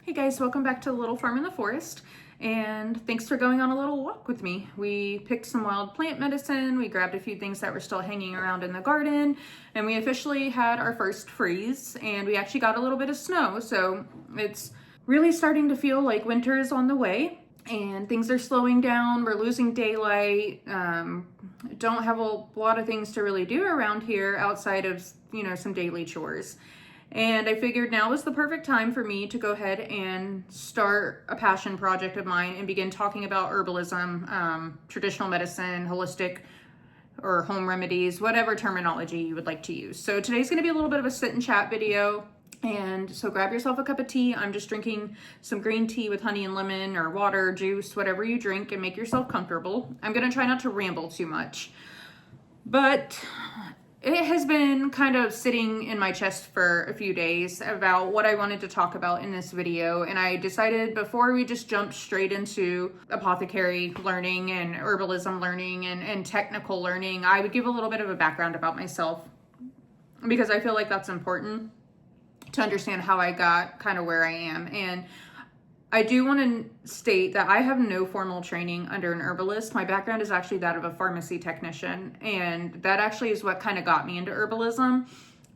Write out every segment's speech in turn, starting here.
Hey guys, welcome back to the Little Farm in the Forest, and thanks for going on a little walk with me. We picked some wild plant medicine, we grabbed a few things that were still hanging around in the garden, and we officially had our first freeze, and we actually got a little bit of snow, so it's really starting to feel like winter is on the way, and things are slowing down, we're losing daylight, don't have a lot of things to really do around here outside of, some daily chores. And I figured now was the perfect time for me to go ahead and start a passion project of mine and begin talking about herbalism, traditional medicine, holistic or home remedies, whatever terminology you would like to use. So today's going to be a little bit of a sit and chat video. And so grab yourself a cup of tea. I'm just drinking some green tea with honey and lemon or water, juice, whatever you drink, and make yourself comfortable. I'm going to try not to ramble too much. But it has been kind of sitting in my chest for a few days about what I wanted to talk about in this video, and I decided before we just jump straight into apothecary learning and herbalism learning and technical learning, I would give a little bit of a background about myself, because I feel like that's important to understand how I got kind of where I am. And I do want to state that I have no formal training under an herbalist. My background is actually that of a pharmacy technician, and that actually is what kind of got me into herbalism.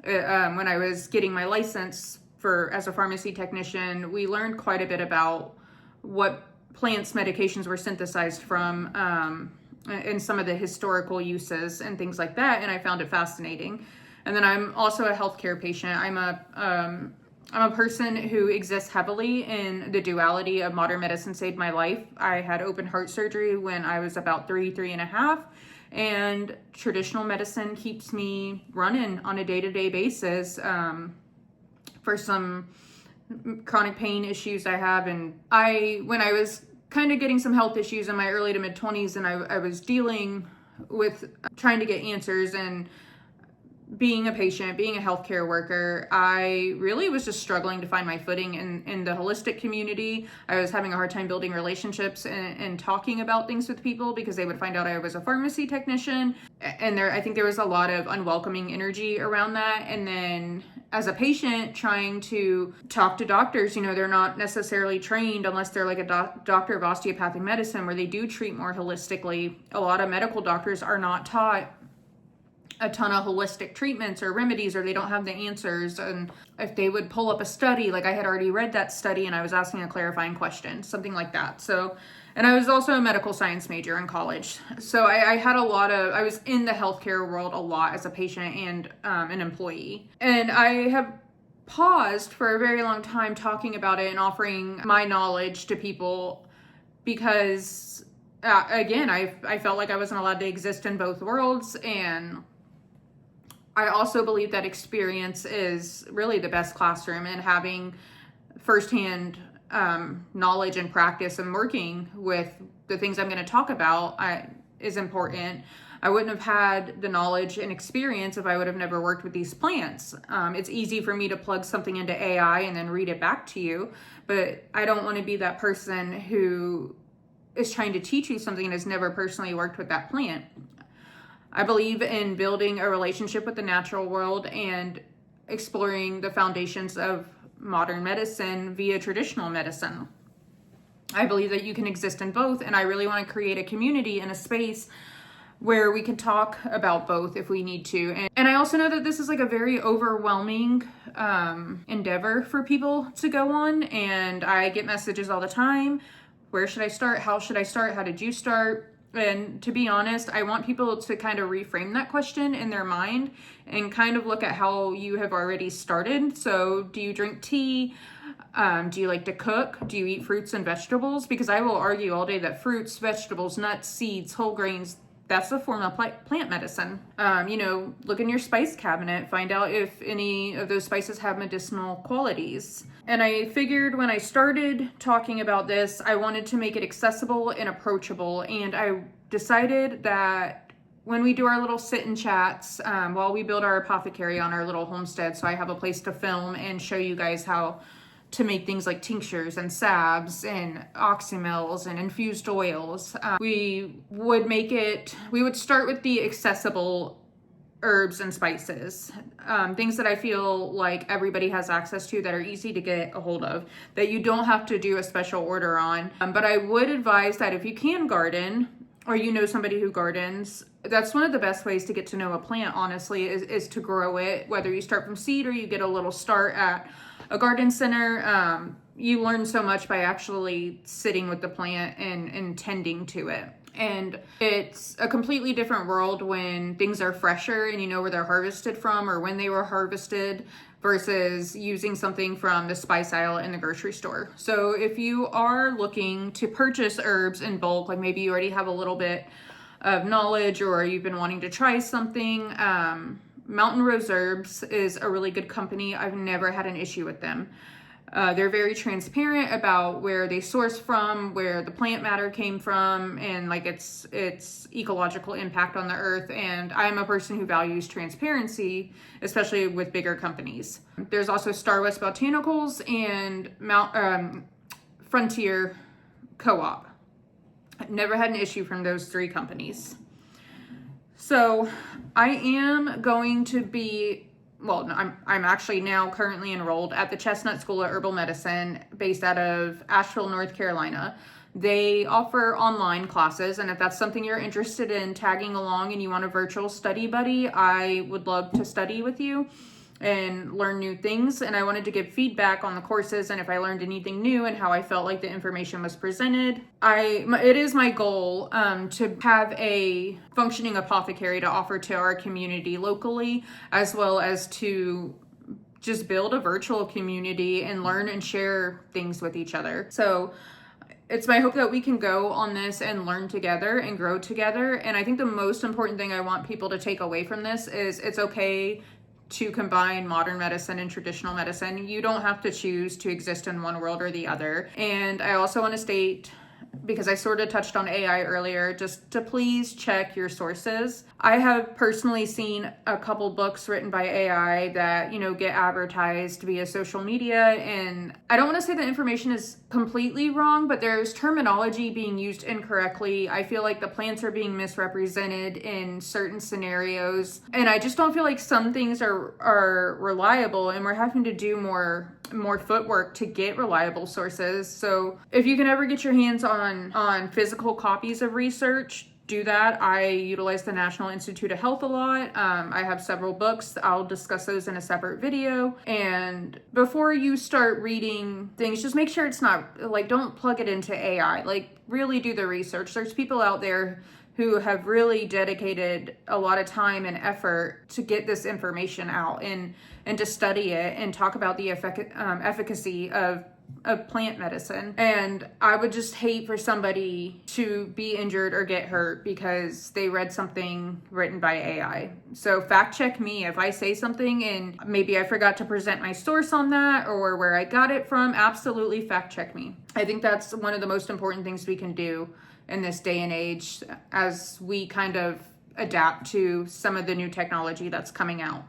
When I was getting my license as a pharmacy technician, we learned quite a bit about what plants medications were synthesized from, and some of the historical uses and things like that, and I found it fascinating. And then I'm also a healthcare patient. I'm a person who exists heavily in the duality of modern medicine saved my life. I had open heart surgery when I was about three and a half, and traditional medicine keeps me running on a day-to-day basis for some chronic pain issues I have. And when I was kind of getting some health issues in my early to mid-20s, and I was dealing with trying to get answers and being a patient, being a healthcare worker, I really was just struggling to find my footing in the holistic community. I was having a hard time building relationships and talking about things with people because they would find out I was a pharmacy technician. And I think there was a lot of unwelcoming energy around that. And then as a patient trying to talk to doctors, they're not necessarily trained unless they're like a doctor of osteopathic medicine where they do treat more holistically. A lot of medical doctors are not taught a ton of holistic treatments or remedies, or they don't have the answers. And if they would pull up a study, like I had already read that study and I was asking a clarifying question, something like that. So, and I was also a medical science major in college. So I was in the healthcare world a lot as a patient and an employee. And I have paused for a very long time talking about it and offering my knowledge to people because, again, I felt like I wasn't allowed to exist in both worlds. And I also believe that experience is really the best classroom, and having firsthand knowledge and practice and working with the things I'm going to talk about is important. I wouldn't have had the knowledge and experience if I would have never worked with these plants. It's easy for me to plug something into AI and then read it back to you, but I don't want to be that person who is trying to teach you something and has never personally worked with that plant. I believe in building a relationship with the natural world and exploring the foundations of modern medicine via traditional medicine. I believe that you can exist in both, and I really want to create a community and a space where we can talk about both if we need to. And I also know that this is like a very overwhelming endeavor for people to go on, and I get messages all the time. Where should I start? How should I start? How did you start? And to be honest, I want people to kind of reframe that question in their mind and kind of look at how you have already started. So do you drink tea? Do you like to cook? Do you eat fruits and vegetables? Because I will argue all day that fruits, vegetables, nuts, seeds, whole grains, that's a form of plant medicine. Look in your spice cabinet, find out if any of those spices have medicinal qualities. And I figured when I started talking about this, I wanted to make it accessible and approachable. And I decided that when we do our little sit and chats, while we build our apothecary on our little homestead, so I have a place to film and show you guys how to make things like tinctures and salves and oxymels and infused oils. We would start with the accessible herbs and spices, things that I feel like everybody has access to that are easy to get a hold of, that you don't have to do a special order on. But I would advise that if you can garden, or you know somebody who gardens, that's one of the best ways to get to know a plant, honestly, is to grow it. Whether you start from seed or you get a little start at a garden center, you learn so much by actually sitting with the plant and tending to it. And it's a completely different world when things are fresher and you know where they're harvested from or when they were harvested versus using something from the spice aisle in the grocery store. So if you are looking to purchase herbs in bulk, like maybe you already have a little bit of knowledge or you've been wanting to try something, Mountain Rose Herbs is a really good company. I've never had an issue with them. They're very transparent about where they source from, where the plant matter came from, and like its ecological impact on the earth. And I'm a person who values transparency, especially with bigger companies. There's also Star West Botanicals and Frontier Co-op. I've never had an issue from those three companies. So I am going to be, well, I'm actually now currently enrolled at the Chestnut School of Herbal Medicine based out of Asheville, North Carolina. They offer online classes, and if that's something you're interested in tagging along and you want a virtual study buddy, I would love to study with you and learn new things. And I wanted to give feedback on the courses and if I learned anything new and how I felt like the information was presented. It is my goal to have a functioning apothecary to offer to our community locally, as well as to just build a virtual community and learn and share things with each other. So it's my hope that we can go on this and learn together and grow together. And I think the most important thing I want people to take away from this is it's okay to combine modern medicine and traditional medicine. You don't have to choose to exist in one world or the other. And I also want to state, because I sort of touched on AI earlier, just to please check your sources. I have personally seen a couple books written by AI that, get advertised via social media. And I don't want to say the information is completely wrong, but there's terminology being used incorrectly. I feel like the plants are being misrepresented in certain scenarios. And I just don't feel like some things are reliable, and we're having to do more footwork to get reliable sources. So if you can ever get your hands on physical copies of research, do that. I utilize the National Institute of Health a lot. I have several books. I'll discuss those in a separate video. And before you start reading things, just make sure it's not, don't plug it into AI. Really do the research. There's people out there who have really dedicated a lot of time and effort to get this information out and to study it and talk about the efficacy of plant medicine. And I would just hate for somebody to be injured or get hurt because they read something written by AI. So fact check me if I say something and maybe I forgot to present my source on that or where I got it from. Absolutely fact check me. I think that's one of the most important things we can do in this day and age as we kind of adapt to some of the new technology that's coming out.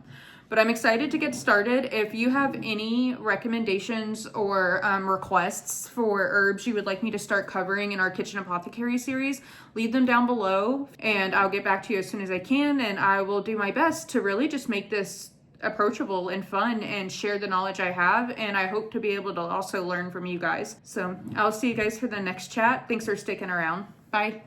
But I'm excited to get started. If you have any recommendations or requests for herbs you would like me to start covering in our Kitchen Apothecary series, leave them down below and I'll get back to you as soon as I can. And I will do my best to really just make this approachable and fun and share the knowledge I have. And I hope to be able to also learn from you guys. So I'll see you guys for the next chat. Thanks for sticking around. Bye.